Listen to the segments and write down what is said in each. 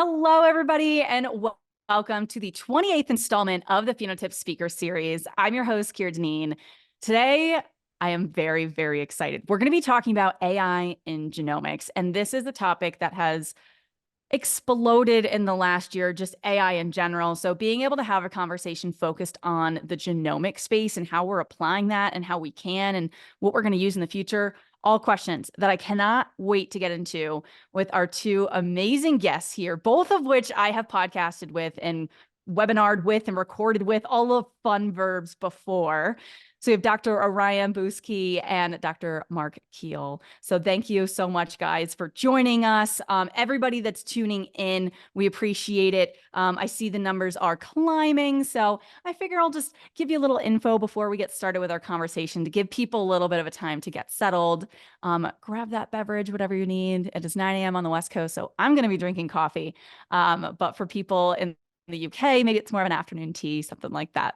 Hello, everybody, and welcome to the 28th installment of the PhenoTips Speaker Series. I'm your host, Kier Deneen. Today, I am very, very excited. We're going to be talking about AI in genomics, and this is a topic that has exploded in the last year, just AI in general. So being able to have a conversation focused on the genomic space and how we're applying that and how we can and what we're going to use in the future, all questions that I cannot wait to get into with our two amazing guests here, both of which I have podcasted with and webinared with and recorded with, all the fun verbs before. So we have Dr. Orion Buske and Dr. Mark Kiel. So thank you so much, guys, for joining us. Everybody that's tuning in, we appreciate it. I see the numbers are climbing, so I figure I'll just give you a little info before we get started with our conversation to give people a little bit of a time to get settled. Grab that beverage, whatever you need. It is 9 a.m. on the West Coast, so I'm going to be drinking coffee. But for people in the UK, maybe it's more of an afternoon tea, something like that.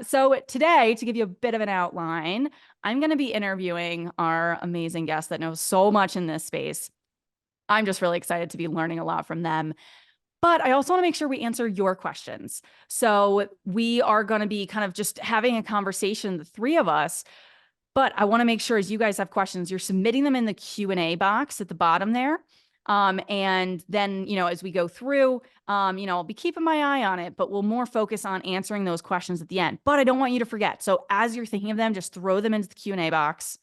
So today, to give you a bit of an outline, I'm going to be interviewing our amazing guest that knows so much in this space. I'm just really excited to be learning a lot from them. But I also want to make sure we answer your questions. So we are going to be kind of just having a conversation, the three of us. But I want to make sure as you guys have questions, you're submitting them in the Q&A box at the bottom there. And then, as we go through, I'll be keeping my eye on it, but we'll more focus on answering those questions at the end. But I don't want you to forget. So as you're thinking of them, just throw them into the Q&A box.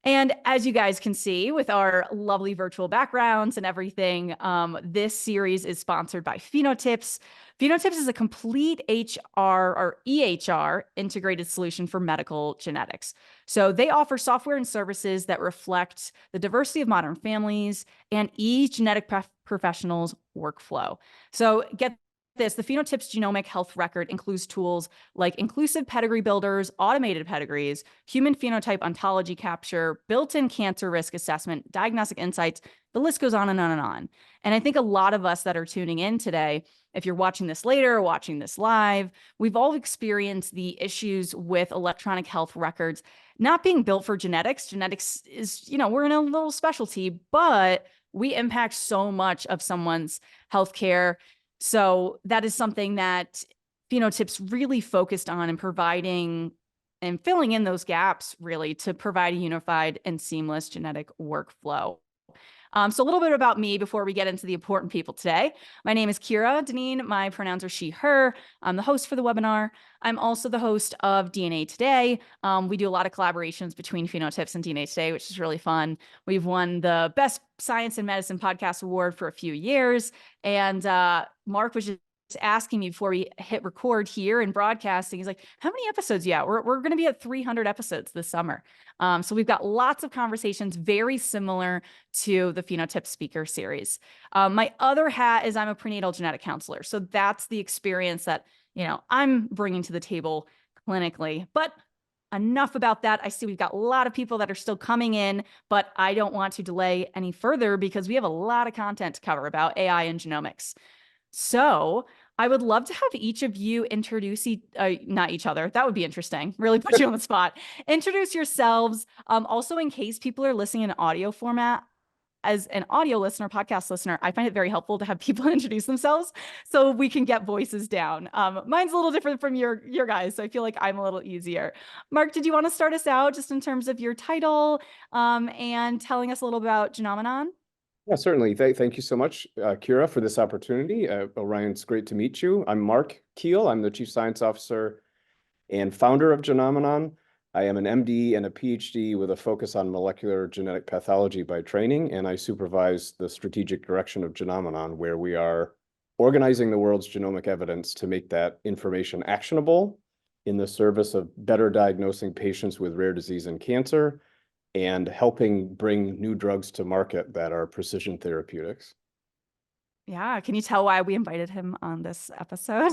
And as you guys can see with our lovely virtual backgrounds and everything, this series is sponsored by PhenoTips. PhenoTips is a complete HR or EHR integrated solution for medical genetics. So they offer software and services that reflect the diversity of modern families and ease genetic professionals' workflow. So get this, the PhenoTips Genomic Health Record includes tools like inclusive pedigree builders, automated pedigrees, human phenotype ontology capture, built-in cancer risk assessment, diagnostic insights. The list goes on and on and on. And I think a lot of us that are tuning in today, if you're watching this later or watching this live, we've all experienced the issues with electronic health records not being built for genetics. Genetics is, we're in a little specialty, but we impact so much of someone's healthcare. So that is something that PhenoTips really focused on and providing and filling in those gaps really to provide a unified and seamless genetic workflow. So a little bit about me before we get into the important people today. My name is Kira Deneen. My pronouns are she, her. I'm the host for the webinar. I'm also the host of DNA Today. We do a lot of collaborations between PhenoTips and DNA Today, which is really fun. We've won the Best Science and Medicine Podcast Award for a few years. And Mark was just asking me before we hit record here in broadcasting, he's like, how many episodes? Yeah, we're going to be at 300 episodes this summer. So we've got lots of conversations very similar to the PhenoTips Speaker Series. My other hat is I'm a prenatal genetic counselor. So that's the experience that, I'm bringing to the table clinically. But enough about that. I see we've got a lot of people that are still coming in, but I don't want to delay any further because we have a lot of content to cover about AI and genomics. So I would love to have each of you introduce, not each other. That would be interesting. Really put you on the spot. Introduce yourselves. Also, in case people are listening in audio format, as an audio listener, podcast listener, I find it very helpful to have people introduce themselves so we can get voices down. Mine's a little different from your guys, so I feel like I'm a little easier. Mark, did you want to start us out just in terms of your title and telling us a little about Genomenon? Yeah, certainly. Thank you so much, Kira, for this opportunity. Orion, it's great to meet you. I'm Mark Kiel. I'm the Chief Science Officer and founder of Genomenon. I am an MD and a PhD with a focus on molecular genetic pathology by training, and I supervise the strategic direction of Genomenon, where we are organizing the world's genomic evidence to make that information actionable in the service of better diagnosing patients with rare disease and cancer, and helping bring new drugs to market that are precision therapeutics. Yeah, can you tell why we invited him on this episode?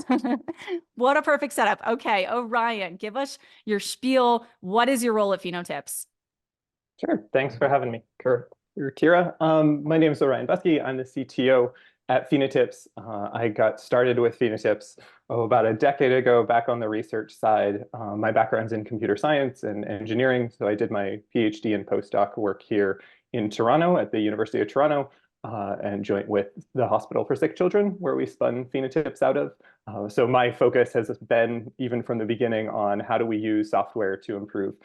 What a perfect setup. Okay, Orion, give us your spiel. What is your role at PhenoTips? Sure, thanks for having me, Kira. My name is Orion Buske. I'm the CTO at PhenoTips. I got started with PhenoTips about a decade ago, back on the research side. My background's in computer science and engineering, so I did my PhD and postdoc work here in Toronto at the University of Toronto. and joint with the Hospital for Sick Children, where we spun PhenoTips out of. So my focus has been, even from the beginning, on how do we use software to improve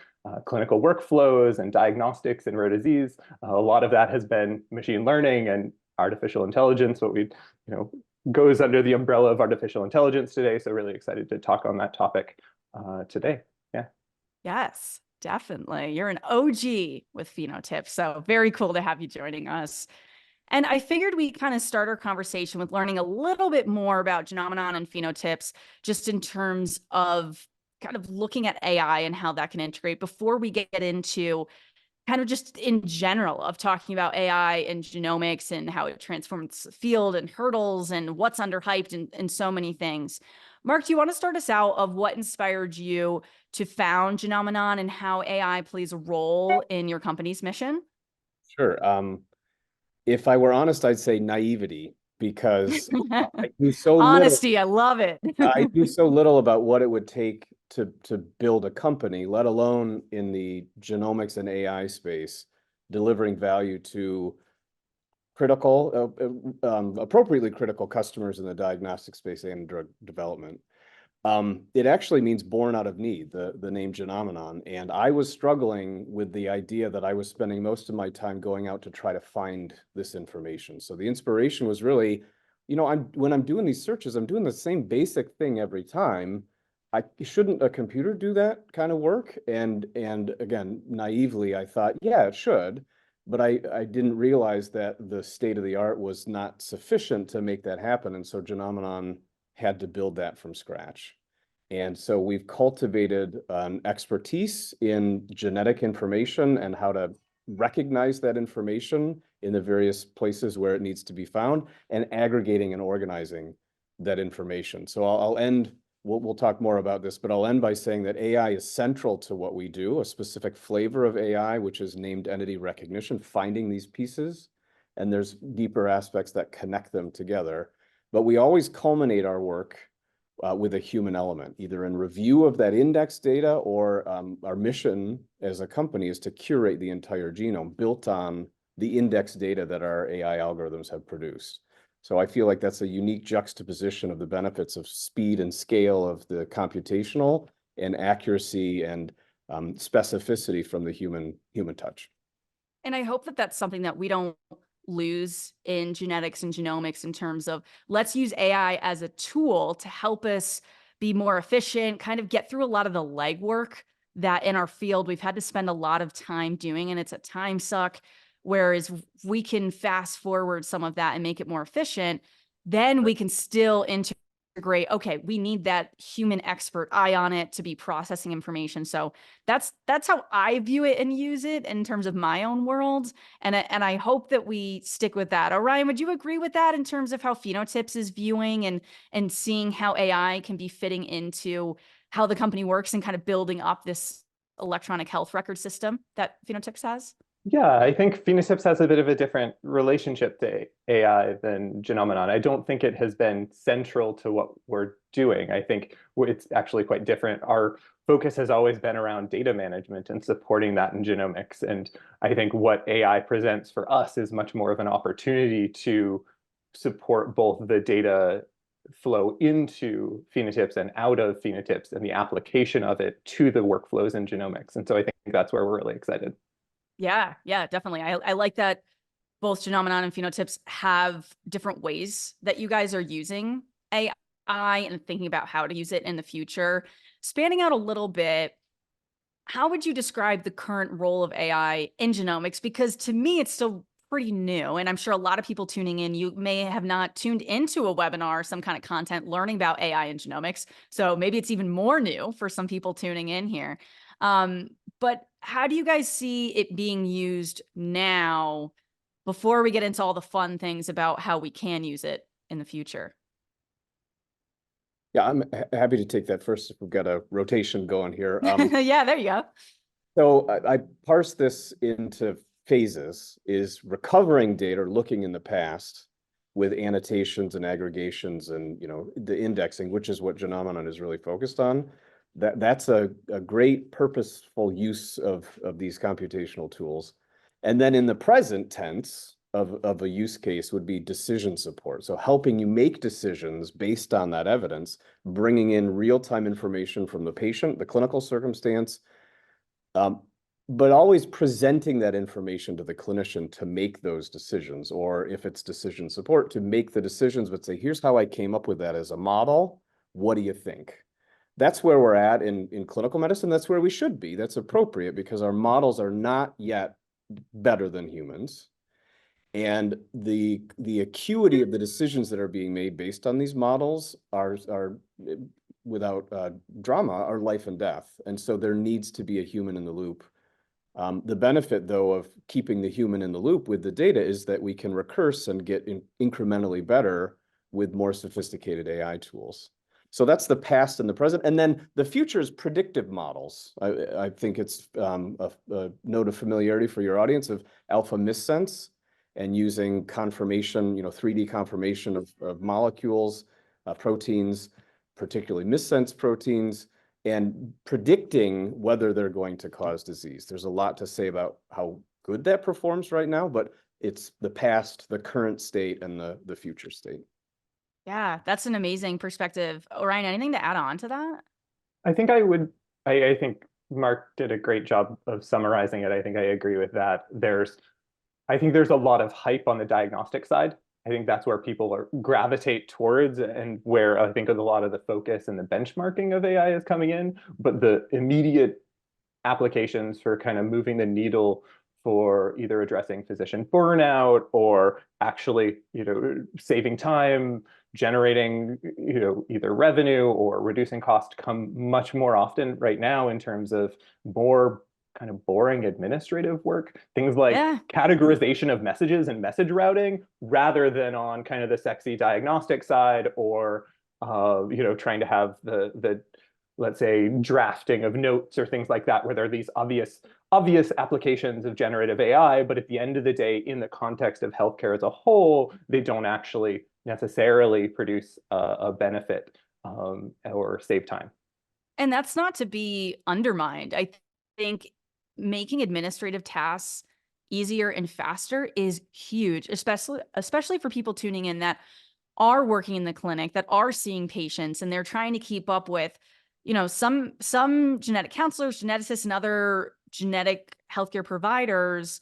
clinical workflows and diagnostics in rare disease. A lot of that has been machine learning and artificial intelligence, what we, goes under the umbrella of artificial intelligence today. So really excited to talk on that topic today. Yeah. Yes, definitely. You're an OG with PhenoTips, so very cool to have you joining us. And I figured we kind of start our conversation with learning a little bit more about Genomenon and PhenoTips, just in terms of kind of looking at AI and how that can integrate before we get into kind of just in general of talking about AI and genomics and how it transforms the field and hurdles and what's underhyped and so many things. Mark, do you want to start us out of what inspired you to found Genomenon and how AI plays a role in your company's mission? Sure. If I were honest, I'd say naivety, because I do so little. Honesty, I love it. I do so little about what it would take to build a company, let alone in the genomics and AI space, delivering value to critical, appropriately critical customers in the diagnostic space and drug development. It actually means born out of need, the name Genomenon. And I was struggling with the idea that I was spending most of my time going out to try to find this information. So the inspiration was really, when I'm doing these searches, I'm doing the same basic thing every time. Shouldn't a computer do that kind of work? And again, naively, I thought, yeah, it should. But I didn't realize that the state of the art was not sufficient to make that happen. And so Genomenon had to build that from scratch. And so we've cultivated an expertise in genetic information and how to recognize that information in the various places where it needs to be found, and aggregating and organizing that information. So I'll end, we'll talk more about this, but I'll end by saying that AI is central to what we do, a specific flavor of AI, which is named entity recognition, finding these pieces. And there's deeper aspects that connect them together. But we always culminate our work with a human element, either in review of that index data, or our mission as a company is to curate the entire genome built on the index data that our AI algorithms have produced. So I feel like that's a unique juxtaposition of the benefits of speed and scale of the computational, and accuracy and specificity from the human touch. And I hope that that's something that we don't lose in genetics and genomics, in terms of let's use AI as a tool to help us be more efficient, kind of get through a lot of the legwork that in our field we've had to spend a lot of time doing, and it's a time suck. Whereas we can fast forward some of that and make it more efficient, then we can still integrate, okay, we need that human expert eye on it to be processing information. So that's how I view it and use it in terms of my own world. And I hope that we stick with that. Orion, would you agree with that in terms of how PhenoTips is viewing and seeing how AI can be fitting into how the company works and kind of building up this electronic health record system that PhenoTips has? Yeah, I think PhenoTips has a bit of a different relationship to AI than Genomenon. I don't think it has been central to what we're doing. I think it's actually quite different. Our focus has always been around data management and supporting that in genomics. And I think what AI presents for us is much more of an opportunity to support both the data flow into PhenoTips and out of PhenoTips, and the application of it to the workflows in genomics. And so I think that's where we're really excited. Yeah, definitely. I like that both Genomenon and PhenoTips have different ways that you guys are using AI and thinking about how to use it in the future. Spanning out a little bit, how would you describe the current role of AI in genomics? Because to me, it's still pretty new. And I'm sure a lot of people tuning in, you may have not tuned into a webinar or some kind of content learning about AI and genomics. So maybe it's even more new for some people tuning in here. But how do you guys see it being used now, before we get into all the fun things about how we can use it in the future? Yeah, I'm happy to take that first if we've got a rotation going here. Yeah, there you go. So I parse this into phases: is recovering data, looking in the past with annotations and aggregations and the indexing, which is what Genomenon is really focused on. That's a great purposeful use of these computational tools. And then in the present tense, of a use case would be decision support. So helping you make decisions based on that evidence, bringing in real-time information from the patient, the clinical circumstance, but always presenting that information to the clinician to make those decisions, or if it's decision support, to make the decisions, but say, here's how I came up with that as a model. What do you think? That's where we're at in clinical medicine. That's where we should be. That's appropriate because our models are not yet better than humans. And the acuity of the decisions that are being made based on these models are without drama, are life and death. And so there needs to be a human in the loop. The benefit, though, of keeping the human in the loop with the data is that we can recurse and get incrementally better with more sophisticated AI tools. So that's the past and the present. And then the future is predictive models. I think it's a note of familiarity for your audience of alpha missense and using confirmation, 3D confirmation of molecules, proteins, particularly missense proteins, and predicting whether they're going to cause disease. There's a lot to say about how good that performs right now, but it's the past, the current state, and the future state. Yeah, that's an amazing perspective. Orion, anything to add on to that? I think I think Mark did a great job of summarizing it. I think I agree with that. I think there's a lot of hype on the diagnostic side. I think that's where people gravitate towards, and where I think a lot of the focus and the benchmarking of AI is coming in. But the immediate applications for kind of moving the needle for either addressing physician burnout or actually, saving time, generating, either revenue or reducing cost come much more often right now in terms of more kind of boring administrative work, things like categorization of messages and message routing, rather than on kind of the sexy diagnostic side, or trying to have the let's say drafting of notes or things like that, where there are these obvious applications of generative AI, but at the end of the day, in the context of healthcare as a whole, they don't actually necessarily produce a benefit or save time. And that's not to be undermined. I think making administrative tasks easier and faster is huge, especially for people tuning in that are working in the clinic, that are seeing patients, and they're trying to keep up with, some genetic counselors, geneticists, and other genetic healthcare providers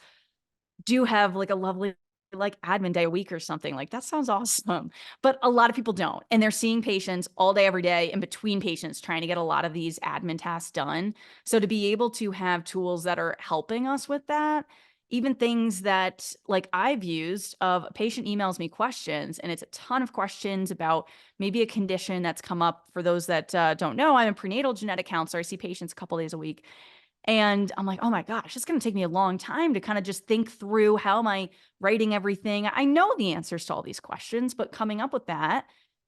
do have like a lovely admin day a week or something. Like, that sounds awesome. But a lot of people don't. And they're seeing patients all day, every day, in between patients, trying to get a lot of these admin tasks done. So to be able to have tools that are helping us with that, even things that like I've used, of a patient emails me questions, and it's a ton of questions about maybe a condition that's come up. For those that don't know, I'm a prenatal genetic counselor. I see patients a couple days a week. And I'm like, oh my gosh, it's going to take me a long time to kind of just think through, how am I writing everything? I know the answers to all these questions, but coming up with that.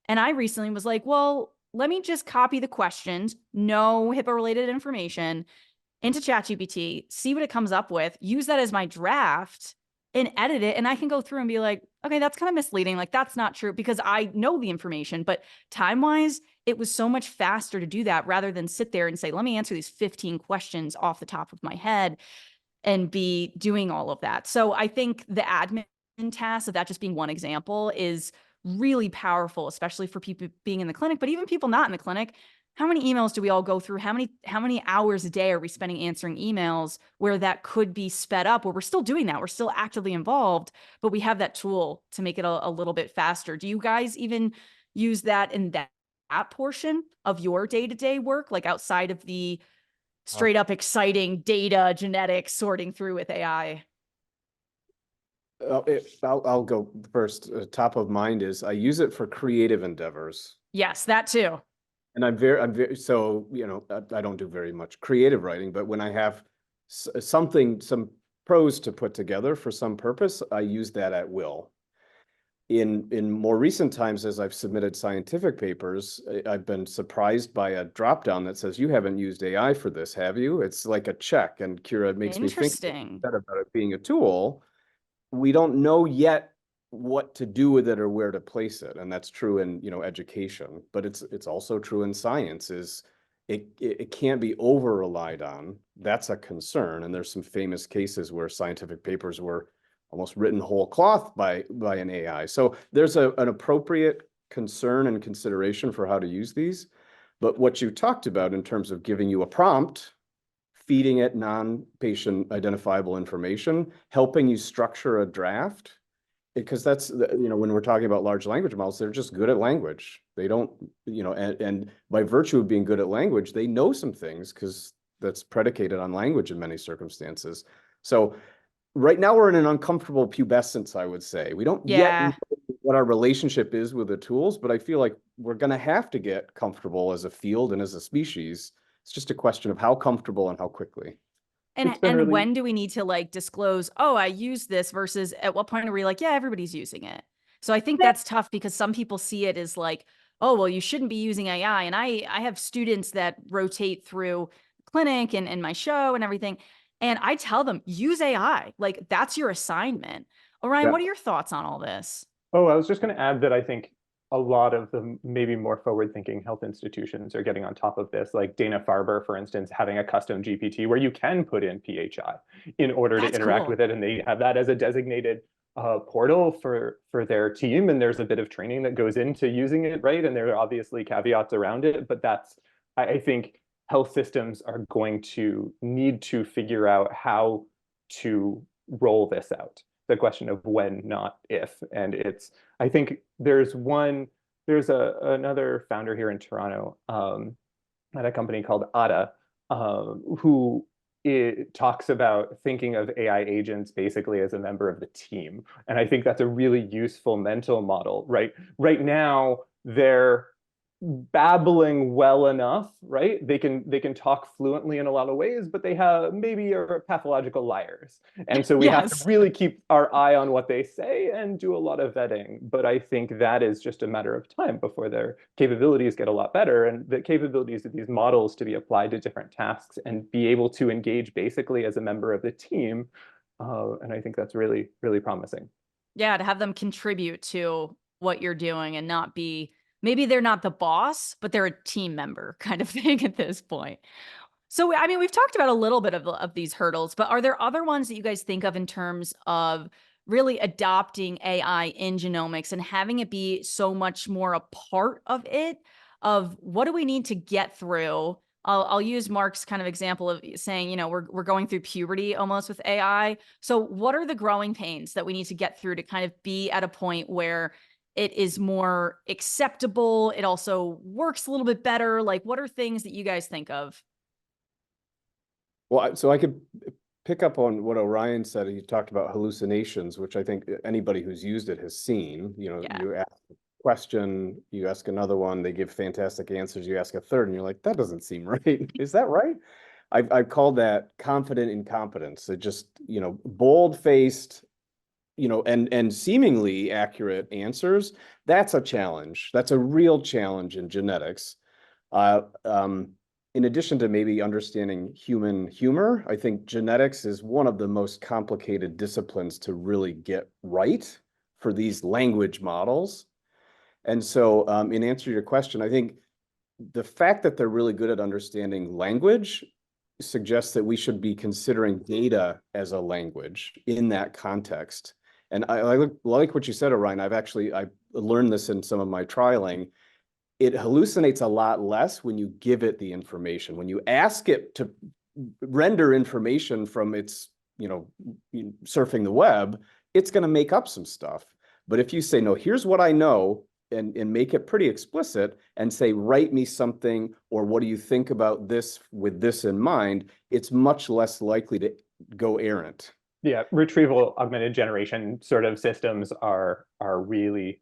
And I recently was like, well, let me just copy the questions, no HIPAA related information, into ChatGPT, see what it comes up with, use that as my draft, and edit it. And I can go through and be like, okay, that's kind of misleading. Like, that's not true, because I know the information. But time-wise, it was so much faster to do that rather than sit there and say, let me answer these 15 questions off the top of my head and be doing all of that. So I think the admin task of that, just being one example, is really powerful, especially for people being in the clinic, but even people not in the clinic. How many emails do we all go through? How many hours a day are we spending answering emails, where that could be sped up, where we're still doing that? We're still actively involved, but we have that tool to make it a little bit faster. Do you guys even use that in that portion of your day-to-day work, like outside of the straight up exciting data genetics sorting through with AI? I'll go first. Top of mind is I use it for creative endeavors. Yes, that too. And I'm very, so, I don't do very much creative writing, but when I have some prose to put together for some purpose, I use that at will. In more recent times, as I've submitted scientific papers, I've been surprised by a dropdown that says, you haven't used AI for this, have you? It's like a check. And Kira, makes me think about it being a tool. We don't know yet what to do with it or where to place it, and that's true in education, but it's also true in science. It can't be over relied on. That's a concern, and there's some famous cases where scientific papers were almost written whole cloth by an AI. So there's an appropriate concern and consideration for how to use these. But what you talked about in terms of giving you a prompt, feeding it non-patient identifiable information, helping you structure a draft, because that's, when we're talking about large language models, they're just good at language. They don't, and by virtue of being good at language, they know some things because that's predicated on language in many circumstances. So right now we're in an uncomfortable pubescence, I would say. We don't yet know what our relationship is with the tools, but I feel like we're going to have to get comfortable as a field and as a species. It's just a question of how comfortable and how quickly. And when do we need to like disclose, oh, I use this, versus at what point are we like, yeah, everybody's using it. So I think that's tough because some people see it as like, oh, well, you shouldn't be using AI. And I have students that rotate through clinic and my show and everything. And I tell them, use AI. Like that's your assignment. Orion, what are your thoughts on all this? Oh, I was just going to add that I think a lot of the maybe more forward-thinking health institutions are getting on top of this, like Dana-Farber, for instance, having a custom GPT where you can put in PHI in order to interact with it, and they have that as a designated portal for their team, and there's a bit of training that goes into using it, right? And there are obviously caveats around it, but that's, I think health systems are going to need to figure out how to roll this out. The question of when, not if. And it's, I think there's another founder here in Toronto at a company called Ada, who talks about thinking of AI agents basically as a member of the team. And I think that's a really useful mental model, right? Right now, they're babbling well enough, right? They can talk fluently in a lot of ways, but they have maybe are pathological liars. And so we have to really keep our eye on what they say and do a lot of vetting. But I think that is just a matter of time before their capabilities get a lot better, and the capabilities of these models to be applied to different tasks and be able to engage basically as a member of the team. And I think that's really, really promising. Yeah, to have them contribute to what you're doing and not be, maybe they're not the boss, but they're a team member kind of thing at this point. So, I mean, we've talked about a little bit of these hurdles, but are there other ones that you guys think of in terms of really adopting AI in genomics and having it be so much more a part of it, of what do we need to get through? I'll use Mark's kind of example of saying, we're going through puberty almost with AI. So what are the growing pains that we need to get through to kind of be at a point where it is more acceptable? It also works a little bit better. Like, what are things that you guys think of? Well, so I could pick up on what Orion said. He talked about hallucinations, which I think anybody who's used it has seen. You ask a question, you ask another one, they give fantastic answers, you ask a third, and you're like, that doesn't seem right. Is that right? I've called that confident incompetence. It just, bold-faced, and seemingly accurate answers. That's a challenge. That's a real challenge in genetics. In addition to maybe understanding human humor, I think genetics is one of the most complicated disciplines to really get right for these language models. And so in answer to your question, I think the fact that they're really good at understanding language suggests that we should be considering data as a language in that context. And I like what you said, Orion. I learned this in some of my trialing. It hallucinates a lot less when you give it the information. When you ask it to render information from its, surfing the web, it's going to make up some stuff. But if you say, no, here's what I know, and make it pretty explicit and say, write me something, or what do you think about this with this in mind, it's much less likely to go errant. Yeah, retrieval augmented generation sort of systems are really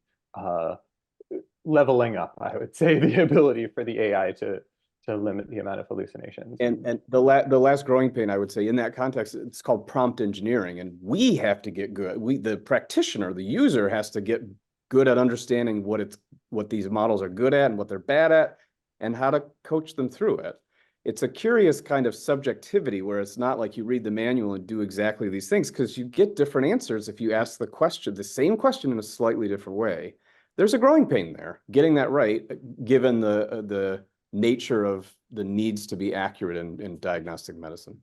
leveling up, I would say, the ability for the AI to limit the amount of hallucinations. And the last growing pain, I would say, in that context, it's called prompt engineering, and we have to get good. The practitioner, the user, has to get good at understanding what these models are good at and what they're bad at, and how to coach them through it. It's a curious kind of subjectivity where it's not like you read the manual and do exactly these things, because you get different answers if you ask the same question in a slightly different way. There's a growing pain there, getting that right, given the nature of the needs to be accurate in diagnostic medicine.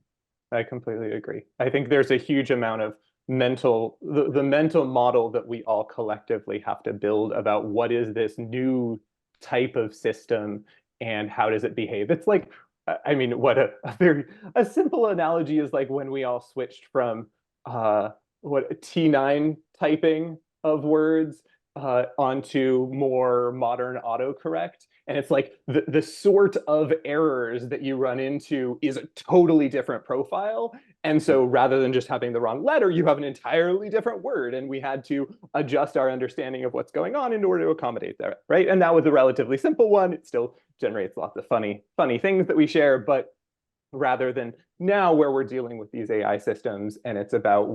I completely agree. I think there's a huge amount of the mental model that we all collectively have to build about what is this new type of system and how does it behave. It's like, I mean, what a simple analogy is like when we all switched from T9 typing of words onto more modern autocorrect. And it's like the sort of errors that you run into is a totally different profile. And so rather than just having the wrong letter, you have an entirely different word. And we had to adjust our understanding of what's going on in order to accommodate that, right? And that was a relatively simple one. It still generates lots of funny things that we share, but rather than now where we're dealing with these AI systems and it's about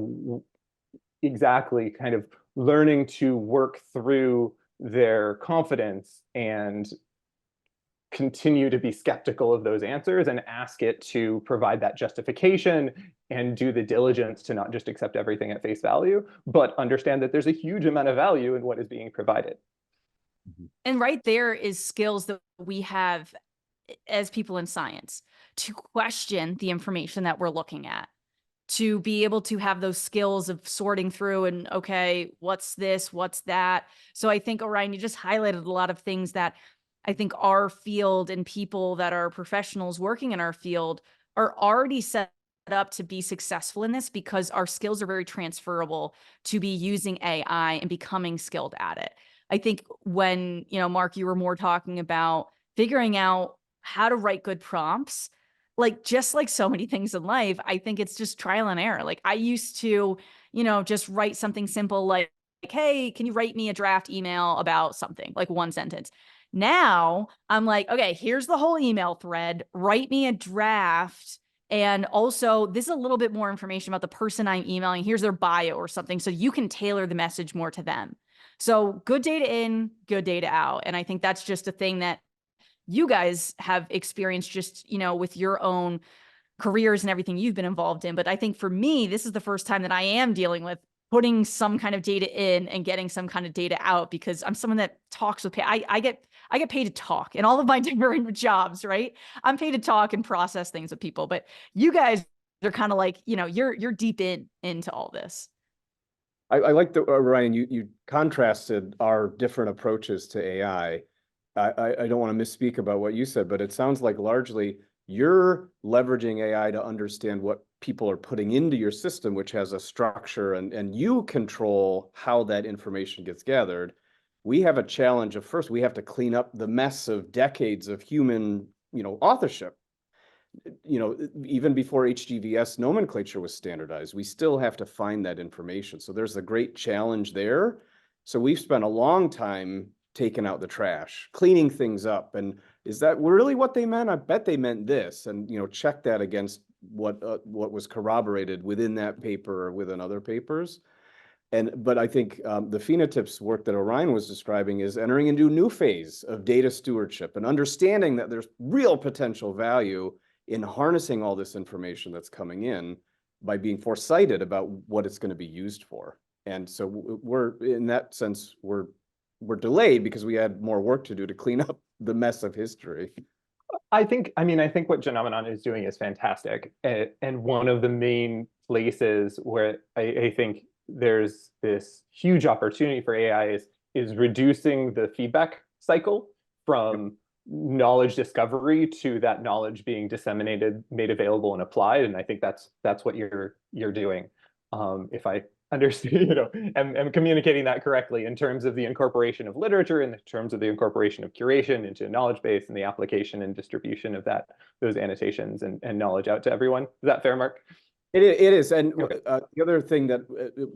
exactly kind of learning to work through their confidence and continue to be skeptical of those answers and ask it to provide that justification and do the diligence to not just accept everything at face value, but understand that there's a huge amount of value in what is being provided. And right there is skills that we have as people in science to question the information that we're looking at, to be able to have those skills of sorting through and, okay, what's this, what's that? So I think, Orion, you just highlighted a lot of things that I think our field and people that are professionals working in our field are already set up to be successful in this because our skills are very transferable to be using AI and becoming skilled at it. I think when, Mark, you were more talking about figuring out how to write good prompts, like just like so many things in life, I think it's just trial and error. Like I used to, just write something simple like, hey, can you write me a draft email about something, like one sentence? Now I'm like, okay, here's the whole email thread, write me a draft. And also, this is a little bit more information about the person I'm emailing. Here's their bio or something. So you can tailor the message more to them. So good data in, good data out. And I think that's just a thing that you guys have experienced just, with your own careers and everything you've been involved in. But I think for me, this is the first time that I am dealing with putting some kind of data in and getting some kind of data out because I'm someone that talks with, I get paid to talk in all of my different jobs, right? I'm paid to talk and process things with people, but you guys are kind of like, you're deep into all this. I like the Ryan, you contrasted our different approaches to AI. I don't want to misspeak about what you said, but it sounds like largely you're leveraging AI to understand what people are putting into your system, which has a structure, and you control how that information gets gathered. We have a challenge of first, we have to clean up the mess of decades of human, authorship. Even before HGVS nomenclature was standardized, we still have to find that information. So there's a great challenge there. So we've spent a long time taking out the trash, cleaning things up. And is that really what they meant? I bet they meant this. And, check that against what was corroborated within that paper or within other papers. But I think the PhenoTips work that Orion was describing is entering into a new phase of data stewardship and understanding that there's real potential value in harnessing all this information that's coming in by being foresighted about what it's going to be used for. And so we're, in that sense, we're delayed because we had more work to do to clean up the mess of history. I think what Genomenon is doing is fantastic. And one of the main places where I think there's this huge opportunity for AI is reducing the feedback cycle from knowledge discovery to that knowledge being disseminated, made available, and applied. And I think that's what you're doing. If I understand, am communicating that correctly in terms of the incorporation of literature, in terms of the incorporation of curation into a knowledge base, and the application and distribution of those annotations and knowledge out to everyone. Is that fair, Mark? It is. And okay. The other thing that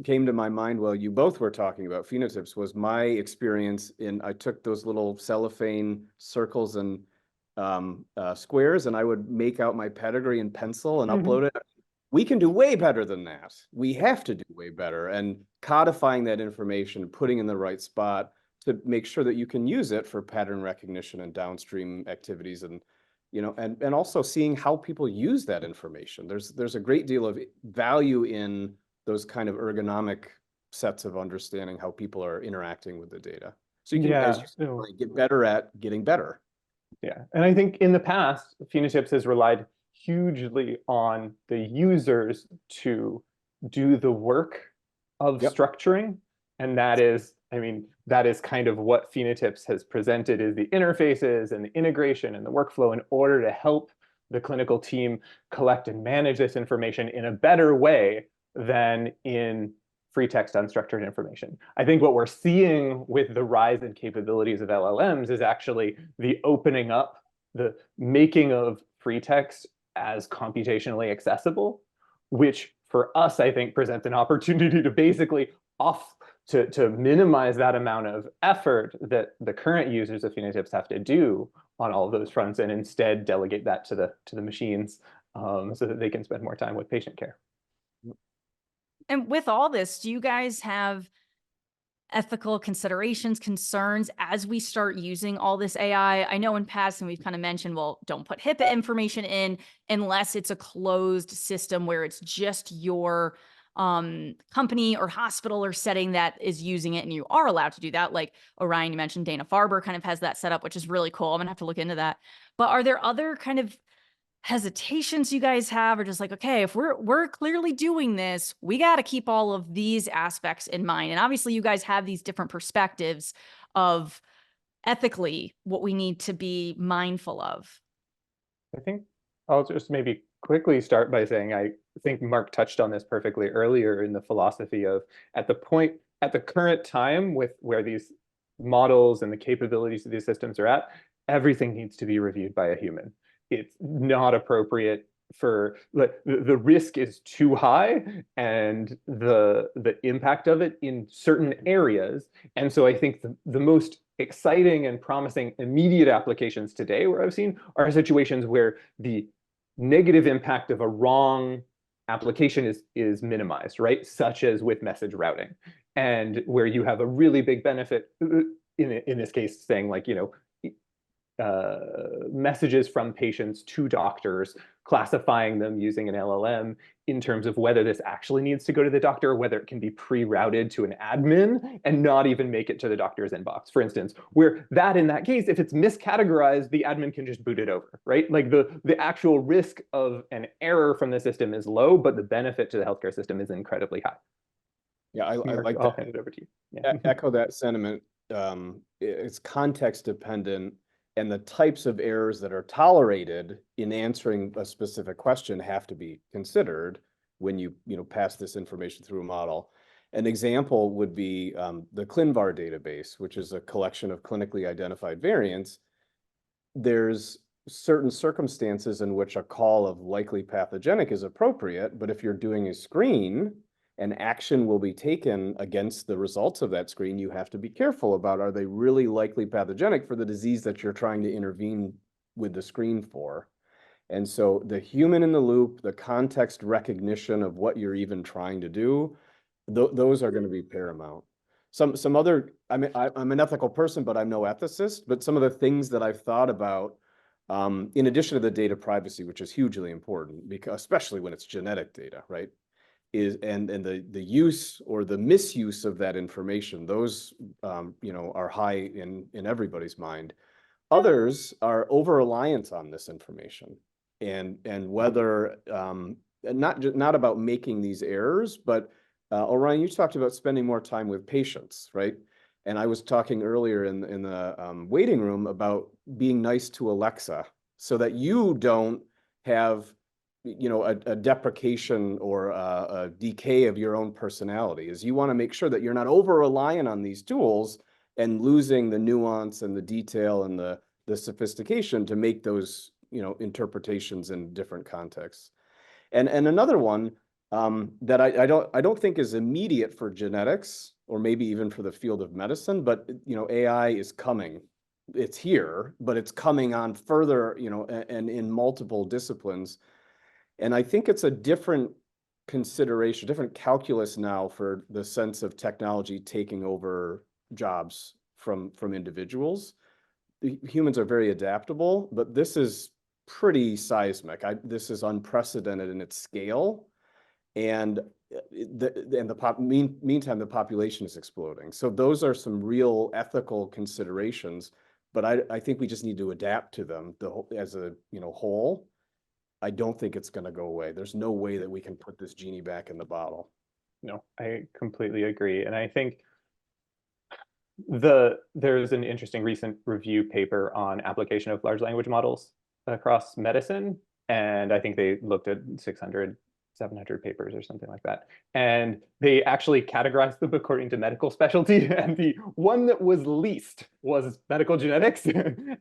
came to my mind while you both were talking about PhenoTips was my experience I took those little cellophane circles and squares, and I would make out my pedigree in pencil and upload it. We can do way better than that. We have to do way better. And codifying that information, putting in the right spot to make sure that you can use it for pattern recognition and downstream activities, and and also seeing how people use that information. There's a great deal of value in those kind of ergonomic sets of understanding how people are interacting with the data. So you can, as you said, get better at getting better. Yeah, and I think in the past, PhenoTips has relied hugely on the users to do the work of structuring. And that is, I mean, that is kind of what PhenoTips has presented, is the interfaces and the integration and the workflow in order to help the clinical team collect and manage this information in a better way than in free text unstructured information. I think what we're seeing with the rise in capabilities of LLMs is actually the opening up, the making of free text as computationally accessible, which for us, I think, presents an opportunity to basically to minimize that amount of effort that the current users of PhenoTips have to do on all of those fronts, and instead delegate that to the machines so that they can spend more time with patient care. And with all this, do you guys have ethical considerations, concerns as we start using all this AI? I know in passing we've kind of mentioned, well, don't put HIPAA information in unless it's a closed system where it's just your company or hospital or setting that is using it, and you are allowed to do that. Like Orion, you mentioned Dana-Farber kind of has that set up, which is really cool. I'm gonna have to look into that. But are there other kind of hesitations you guys have, or just like, okay, if we're clearly doing this, we got to keep all of these aspects in mind? And obviously you guys have these different perspectives of ethically what we need to be mindful of. I think I'll just maybe quickly start by saying I think Mark touched on this perfectly earlier in the philosophy of at the current time with where these models and the capabilities of these systems are at, everything needs to be reviewed by a human. It's not appropriate for the risk is too high, and the impact of it in certain areas. And so I think the most exciting and promising immediate applications today where I've seen are situations where the negative impact of a wrong application is minimized, right? Such as with message routing, and where you have a really big benefit in this case, saying like, you know, messages from patients to doctors, classifying them using an LLM in terms of whether this actually needs to go to the doctor, or whether it can be pre-routed to an admin and not even make it to the doctor's inbox, for instance, where that in that case, if it's miscategorized, the admin can just boot it over, right? Like the actual risk of an error from the system is low, but the benefit to the healthcare system is incredibly high. Yeah, I like I'll that. hand it over to you. Yeah. Echo that sentiment. It's context dependent, and the types of errors that are tolerated in answering a specific question have to be considered when you pass this information through a model. An example would be the ClinVar database, which is a collection of clinically identified variants. There's certain circumstances in which a call of likely pathogenic is appropriate, but if you're doing a screen, and action will be taken against the results of that screen, you have to be careful about, are they really likely pathogenic for the disease that you're trying to intervene with the screen for? And so the human in the loop, the context recognition of what you're even trying to do, those are going to be paramount. Some other, I mean, I'm an ethical person, but I'm no ethicist, but some of the things that I've thought about, in addition to the data privacy, which is hugely important, because especially when it's genetic data, right? And the use or the misuse of that information, those are high in everybody's mind. Others are over reliant on this information, and whether not about making these errors, but Orion, you talked about spending more time with patients, right? And I was talking earlier in the waiting room about being nice to Alexa so that you don't have a deprecation or a decay of your own personality. Is you want to make sure that you're not over reliant on these tools and losing the nuance and the detail and the sophistication to make those interpretations in different contexts. And another one that I don't think is immediate for genetics or maybe even for the field of medicine, but AI is coming. It's here, but it's coming on further, and in multiple disciplines. And I think it's a different consideration, different calculus now for the sense of technology taking over jobs from individuals. The humans are very adaptable, but this is pretty seismic. This is unprecedented in its scale, and meantime the population is exploding. So those are some real ethical considerations, but I think we just need to adapt to them as a whole. I don't think it's going to go away. There's no way that we can put this genie back in the bottle. No, I completely agree. And I think there's an interesting recent review paper on application of large language models across medicine. And I think they looked at 600, 700 papers or something like that. And they actually categorized them according to medical specialty. And the one that was least was medical genetics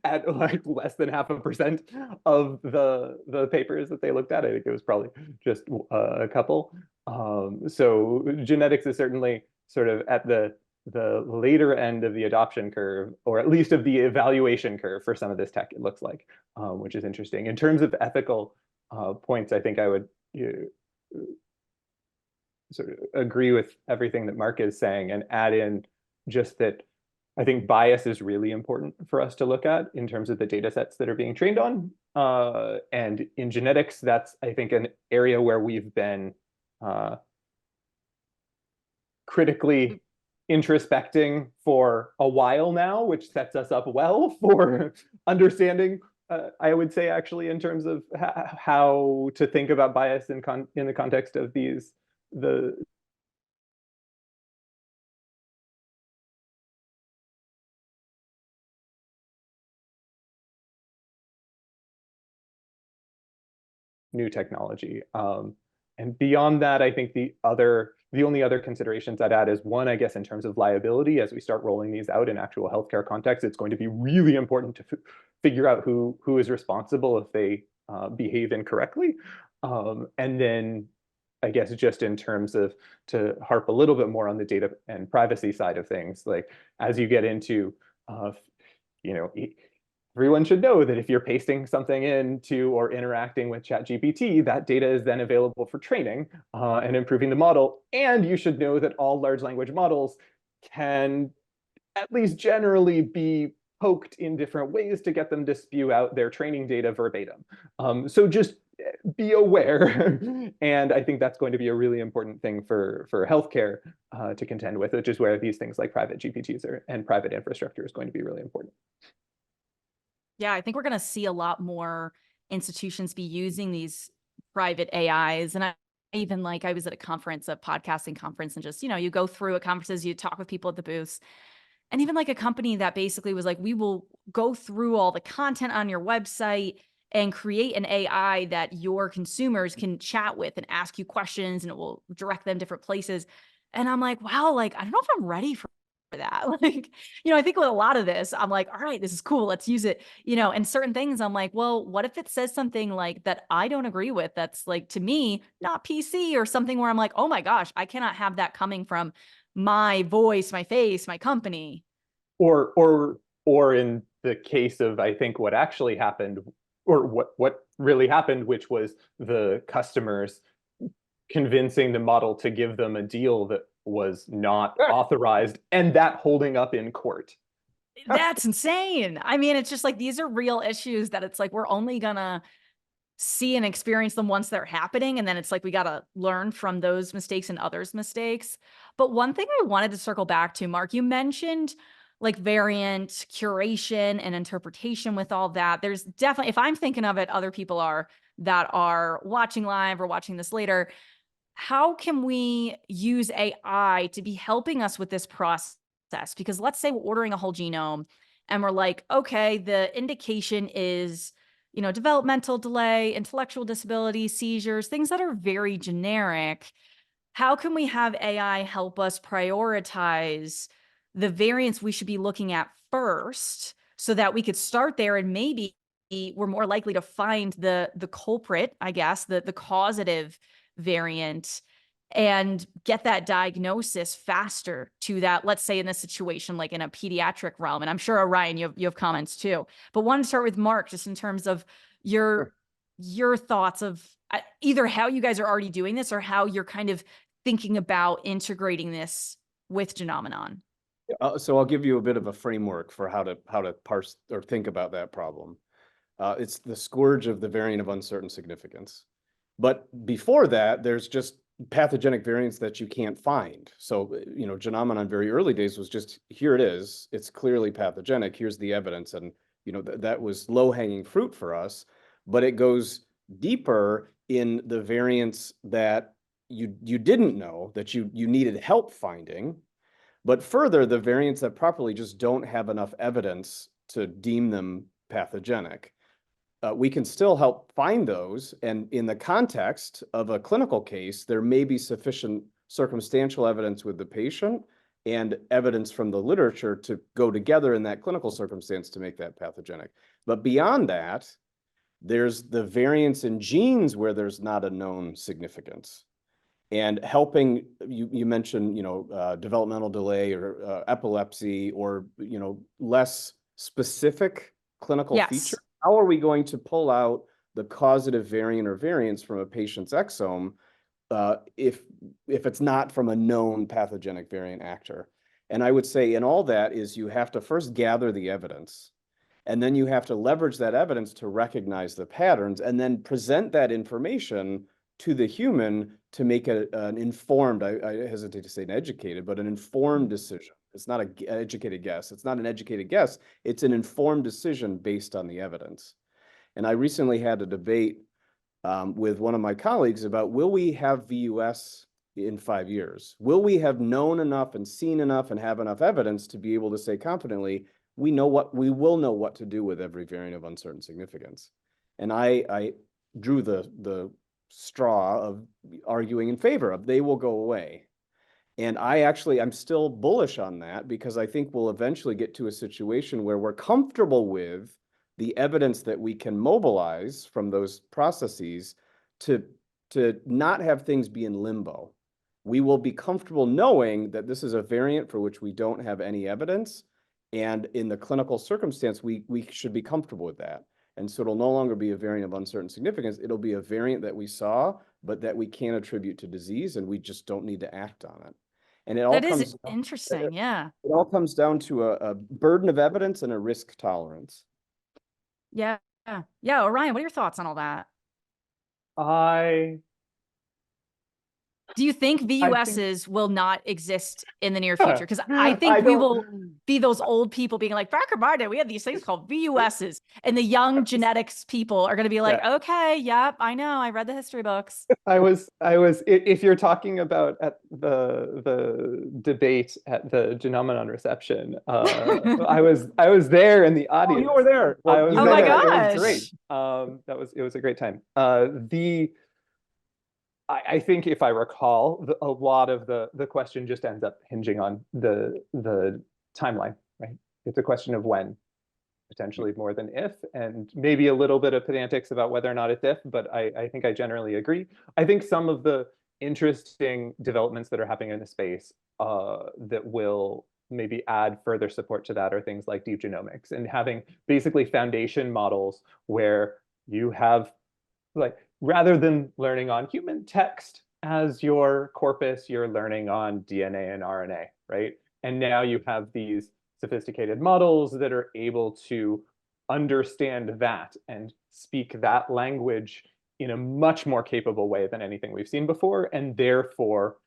at like less than 0.5% of the papers that they looked at. I think it was probably just a couple. So genetics is certainly sort of at the later end of the adoption curve, or at least of the evaluation curve for some of this tech, it looks like, which is interesting. In terms of ethical points, I think I would sort of agree with everything that Mark is saying and add in just that I think bias is really important for us to look at in terms of the data sets that are being trained on. And in genetics, that's, I think, an area where we've been critically introspecting for a while now, which sets us up well for understanding, I would say, actually, in terms of how to think about bias in the context of the new technology. And beyond that, I think the only other considerations I'd add is one, I guess, in terms of liability, as we start rolling these out in actual healthcare context, it's going to be really important to figure out who is responsible if they behave incorrectly. And then I guess just in terms of, to harp a little bit more on the data and privacy side of things, like as you get into, everyone should know that if you're pasting something into or interacting with ChatGPT, that data is then available for training and improving the model. And you should know that all large language models can at least generally be poked in different ways to get them to spew out their training data verbatim. So just be aware. And I think that's going to be a really important thing for healthcare to contend with, which is where these things like private GPTs and private infrastructure is going to be really important. Yeah, I think we're going to see a lot more institutions be using these private AIs. And I was at a conference, a podcasting conference, and just, you go through at conferences, you talk with people at the booths. And even like a company that basically was like, we will go through all the content on your website and create an AI that your consumers can chat with and ask you questions, and it will direct them different places. And I'm like, wow, like, I don't know if I'm ready for that. Like, I think with a lot of this, I'm like, all right, this is cool. Let's use it, and certain things I'm like, well, what if it says something like that I don't agree with? That's like, to me, not PC, or something where I'm like, oh my gosh, I cannot have that coming from my voice, my face, my company. Or in the case of, I think what actually happened, or what really happened, which was the customers convincing the model to give them a deal that was not authorized, and that holding up in court. That's insane. I mean, it's just like, these are real issues that it's like, we're only gonna see and experience them once they're happening. And then it's like, we got to learn from those mistakes and others' mistakes. But one thing I wanted to circle back to, Mark, you mentioned like variant curation and interpretation with all that. There's definitely, if I'm thinking of it, other people are that are watching live or watching this later. How can we use AI to be helping us with this process? Because let's say we're ordering a whole genome and we're like, okay, the indication is, developmental delay, intellectual disability, seizures, things that are very generic. How can we have AI help us prioritize the variants we should be looking at first, so that we could start there and maybe we're more likely to find the culprit, I guess, the causative variant, and get that diagnosis faster to that, let's say in this situation, like in a pediatric realm. And I'm sure, Orion, you have comments too, but want to start with Mark, just in terms of your thoughts of either how you guys are already doing this or how you're kind of thinking about integrating this with Genomenon. So I'll give you a bit of a framework for how to parse or think about that problem. It's the scourge of the variant of uncertain significance. But before that, there's just pathogenic variants that you can't find. So, Genomenon very early days was just, here it is. It's clearly pathogenic. Here's the evidence. And, that was low-hanging fruit for us. But it goes deeper in the variants that you didn't know that you needed help finding, but further, the variants that properly just don't have enough evidence to deem them pathogenic. We can still help find those, and in the context of a clinical case, there may be sufficient circumstantial evidence with the patient and evidence from the literature to go together in that clinical circumstance to make that pathogenic. But beyond that, there's the variants in genes where there's not a known significance. And helping, you mentioned, developmental delay or epilepsy or, less specific clinical feature. How are we going to pull out the causative variant or variants from a patient's exome if it's not from a known pathogenic variant actor? And I would say in all that is you have to first gather the evidence, and then you have to leverage that evidence to recognize the patterns and then present that information to the human to make an informed, I hesitate to say an educated, but an informed decision. It's not an educated guess. It's not an educated guess. It's an informed decision based on the evidence. And I recently had a debate with one of my colleagues about, will we have VUS in 5 years? Will we have known enough and seen enough and have enough evidence to be able to say confidently, we will know what to do with every variant of uncertain significance? And I drew the straw of arguing in favor of they will go away. And I'm still bullish on that because I think we'll eventually get to a situation where we're comfortable with the evidence that we can mobilize from those processes to not have things be in limbo. We will be comfortable knowing that this is a variant for which we don't have any evidence. And in the clinical circumstance, we should be comfortable with that. And so it'll no longer be a variant of uncertain significance. It'll be a variant that we saw, but that we can't attribute to disease, and we just don't need to act on it. And that is interesting. Yeah. It all comes down to a burden of evidence and a risk tolerance. Yeah. Yeah. Orion, what are your thoughts on all that? Do you think VUSs will not exist in the near future? Because I think we will be those old people being like, back in my day, we had these things called VUSs. And the young genetics people are going to be like, okay, yep, I know. I read the history books. If you're talking about at the debate at the Genomenon reception, I was there in the audience. Oh, you were there. Well, oh my gosh. It was great. It was a great time. I think if I recall, a lot of the question just ends up hinging on the timeline, right? It's a question of when, potentially more than if, and maybe a little bit of pedantics about whether or not it's if, but I think I generally agree. I think some of the interesting developments that are happening in the space that will maybe add further support to that are things like deep genomics and having basically foundation models where you have, like, rather than learning on human text as your corpus, you're learning on DNA and RNA, right? And now you have these sophisticated models that are able to understand that and speak that language in a much more capable way than anything we've seen before. And therefore,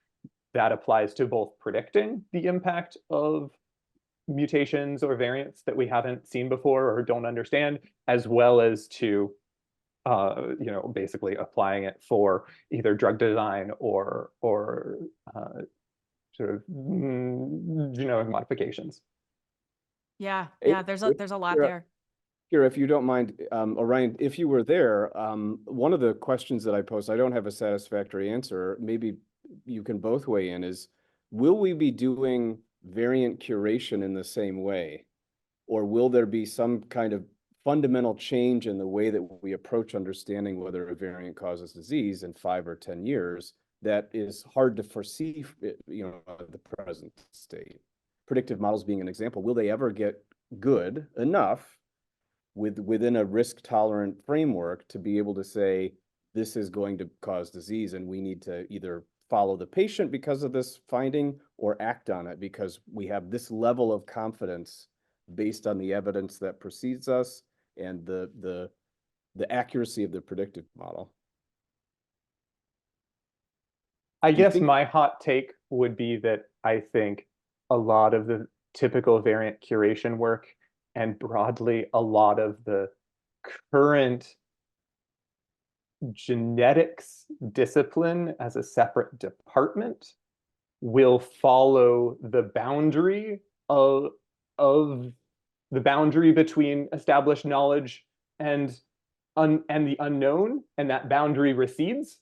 that applies to both predicting the impact of mutations or variants that we haven't seen before or don't understand, as well as to basically applying it for either drug design or sort of genomic modifications. Yeah, there's a lot there. Here, if you don't mind, Orion, if you were there, one of the questions that I posed, I don't have a satisfactory answer, maybe you can both weigh in, is will we be doing variant curation in the same way? Or will there be some kind of fundamental change in the way that we approach understanding whether a variant causes disease in 5 or 10 years that is hard to foresee, at the present state? Predictive models being an example, will they ever get good enough within a risk-tolerant framework to be able to say, this is going to cause disease and we need to either follow the patient because of this finding or act on it because we have this level of confidence based on the evidence that precedes us and the accuracy of the predictive model? I guess my hot take would be that I think a lot of the typical variant curation work and broadly a lot of the current genetics discipline as a separate department will follow the boundary of the boundary between established knowledge and the unknown, and that boundary recedes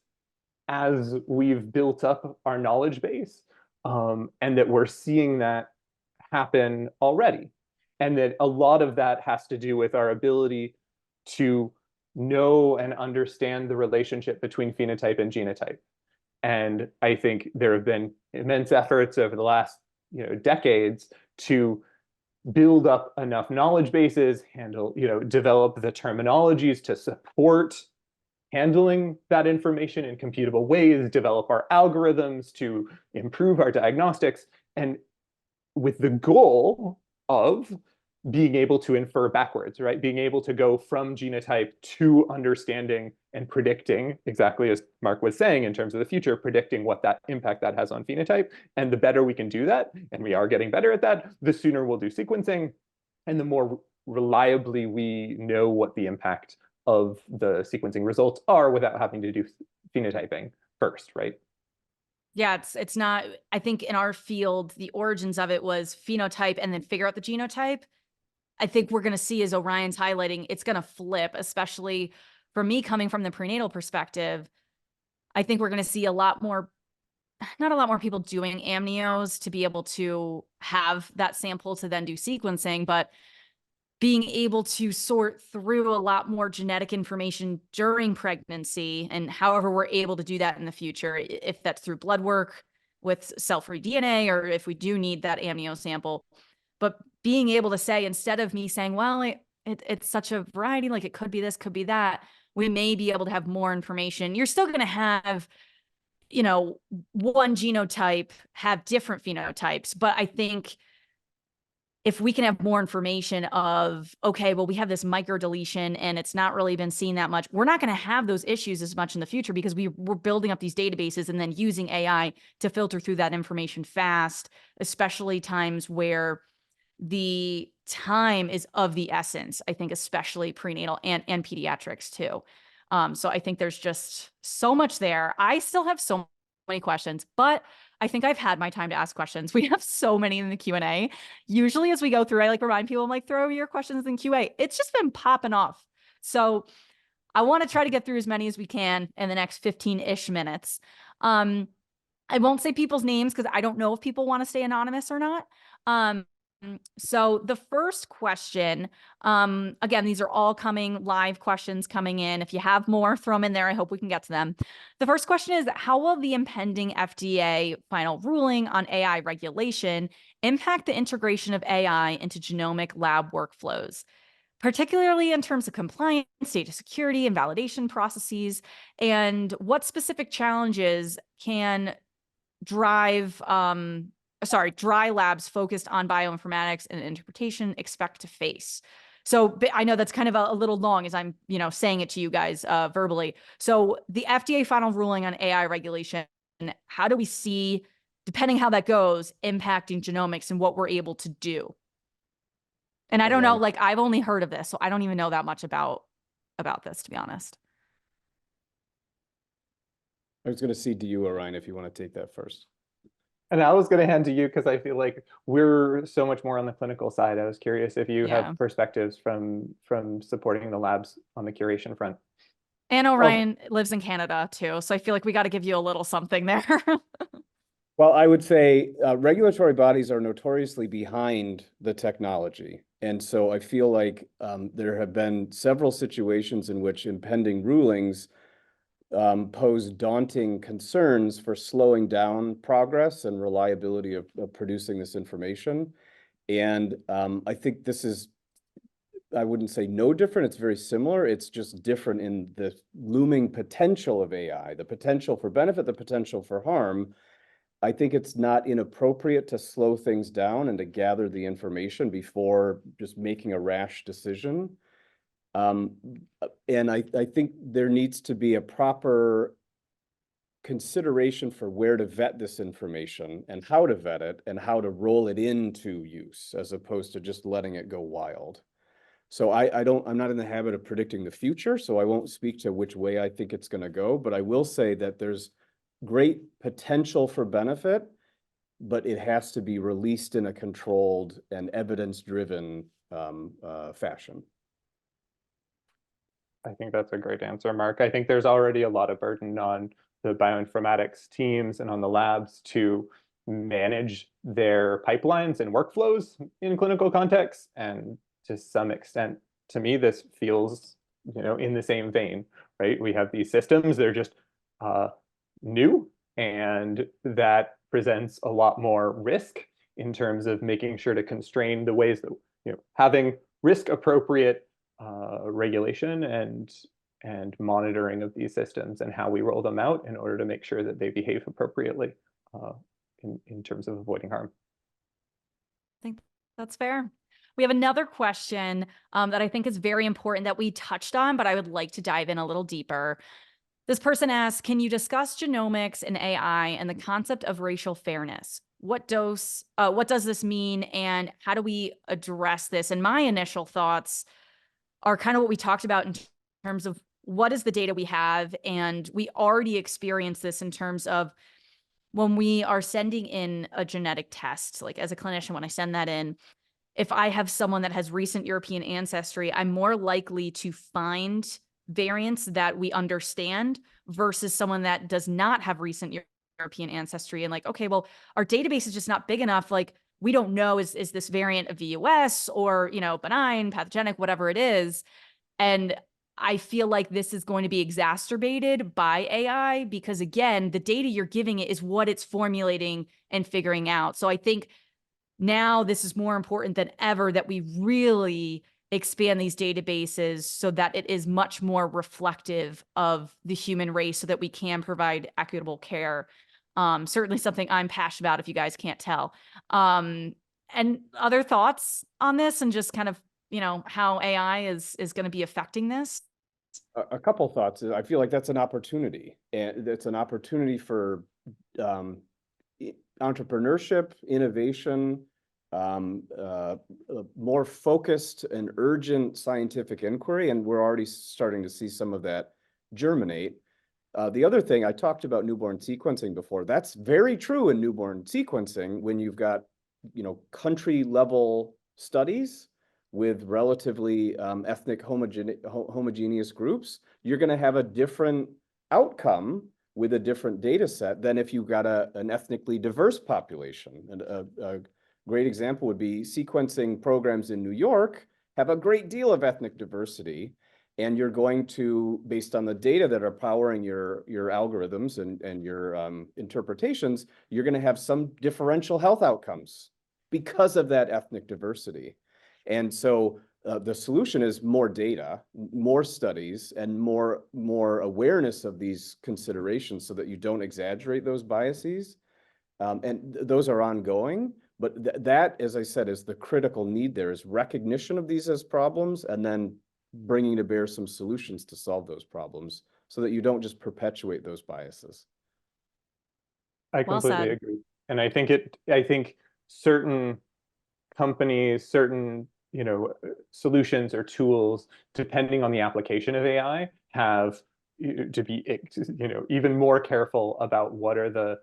as we've built up our knowledge base, and that we're seeing that happen already. And that a lot of that has to do with our ability to know and understand the relationship between phenotype and genotype. And I think there have been immense efforts over the last decades to build up enough knowledge bases, develop the terminologies to support handling that information in computable ways, develop our algorithms to improve our diagnostics, and with the goal of being able to infer backwards, right? Being able to go from genotype to understanding and predicting, exactly as Mark was saying, in terms of the future, predicting what that impact that has on phenotype. And the better we can do that, and we are getting better at that, the sooner we'll do sequencing, and the more reliably we know what the impact of the sequencing results are without having to do phenotyping first, right? Yeah, it's not, I think in our field, the origins of it was phenotype and then figure out the genotype. I think we're going to see, as Orion's highlighting, it's going to flip, especially for me coming from the prenatal perspective. I think we're going to see not a lot more people doing amnios to be able to have that sample to then do sequencing, but being able to sort through a lot more genetic information during pregnancy, and however we're able to do that in the future, if that's through blood work with cell-free DNA, or if we do need that amnio sample. But being able to say, instead of me saying, well, it's such a variety, like it could be this, could be that, we may be able to have more information. You're still going to have, one genotype have different phenotypes. But I think if we can have more information of, okay, well, we have this microdeletion and it's not really been seen that much, we're not going to have those issues as much in the future, because we're building up these databases and then using AI to filter through that information fast, especially times where the time is of the essence, I think, especially prenatal and pediatrics too. So I think there's just so much there. I still have so many questions, but I think I've had my time to ask questions. We have so many in the Q&A. Usually as we go through, I like remind people, I'm like, throw your questions in QA. It's just been popping off. So I want to try to get through as many as we can in the next 15-ish minutes. I won't say people's names because I don't know if people want to stay anonymous or not. So the first question, again, these are all live questions coming in. If you have more, throw them in there. I hope we can get to them. The first question is, how will the impending FDA final ruling on AI regulation impact the integration of AI into genomic lab workflows, particularly in terms of compliance, data security, and validation processes? And what specific challenges can dry labs focused on bioinformatics and interpretation expect to face? So I know that's kind of a little long as I'm, saying it to you guys verbally. So the FDA final ruling on AI regulation, how do we see, depending how that goes, impacting genomics and what we're able to do? And I don't know, like, I've only heard of this, so I don't even know that much about this, to be honest. I was going to cede to you, Orion, if you want to take that first. And I was going to hand to you because I feel like we're so much more on the clinical side. I was curious if you have perspectives from supporting the labs on the curation front. And Orion lives in Canada too, so I feel like we got to give you a little something there. Well, I would say regulatory bodies are notoriously behind the technology. And so I feel like there have been several situations in which impending rulings pose daunting concerns for slowing down progress and reliability of producing this information. And I think this is, I wouldn't say no different, it's very similar. It's just different in the looming potential of AI, the potential for benefit, the potential for harm. I think it's not inappropriate to slow things down and to gather the information before just making a rash decision. And I think there needs to be a proper consideration for where to vet this information and how to vet it and how to roll it into use, as opposed to just letting it go wild. So I'm not in the habit of predicting the future, so I won't speak to which way I think it's going to go, but I will say that there's great potential for benefit, but it has to be released in a controlled and evidence-driven fashion. I think that's a great answer, Mark. I think there's already a lot of burden on the bioinformatics teams and on the labs to manage their pipelines and workflows in clinical contexts. And to some extent, to me, this feels, in the same vein, right? We have these systems, they're just new, and that presents a lot more risk in terms of making sure to constrain the ways that, having risk appropriate regulation and monitoring of these systems and how we roll them out in order to make sure that they behave appropriately in terms of avoiding harm. I think that's fair. We have another question that I think is very important that we touched on, but I would like to dive in a little deeper. This person asks, can you discuss genomics and AI and the concept of racial fairness? What does this mean, and how do we address this? And my initial thoughts are kind of what we talked about in terms of what is the data we have. And we already experience this in terms of when we are sending in a genetic test, like as a clinician, when I send that in, if I have someone that has recent European ancestry, I'm more likely to find variants that we understand versus someone that does not have recent European ancestry. And like, okay, well, our database is just not big enough. Like, we don't know, is this variant a VUS or, benign, pathogenic, whatever it is. And I feel like this is going to be exacerbated by AI because, again, the data you're giving it is what it's formulating and figuring out. So I think now this is more important than ever that we really expand these databases so that it is much more reflective of the human race so that we can provide equitable care. Certainly something I'm passionate about, if you guys can't tell. And other thoughts on this and just kind of, how AI is going to be affecting this? A couple thoughts. I feel like that's an opportunity, and it's an opportunity for entrepreneurship, innovation, more focused and urgent scientific inquiry, and we're already starting to see some of that germinate. The other thing, I talked about newborn sequencing before. That's very true in newborn sequencing when you've got, country level studies with relatively ethnic homogeneous groups. You're going to have a different outcome with a different data set than if you've got an ethnically diverse population. And a great example would be sequencing programs in New York have a great deal of ethnic diversity. And you're going to, based on the data that are powering your algorithms and your interpretations, you're going to have some differential health outcomes because of that ethnic diversity. And so the solution is more data, more studies, and more awareness of these considerations so that you don't exaggerate those biases. And those are ongoing. But that, as I said, is the critical need. There is recognition of these as problems and then bringing to bear some solutions to solve those problems so that you don't just perpetuate those biases. I completely agree. And I think certain companies, certain, solutions or tools, depending on the application of AI, have to be, even more careful about what are the,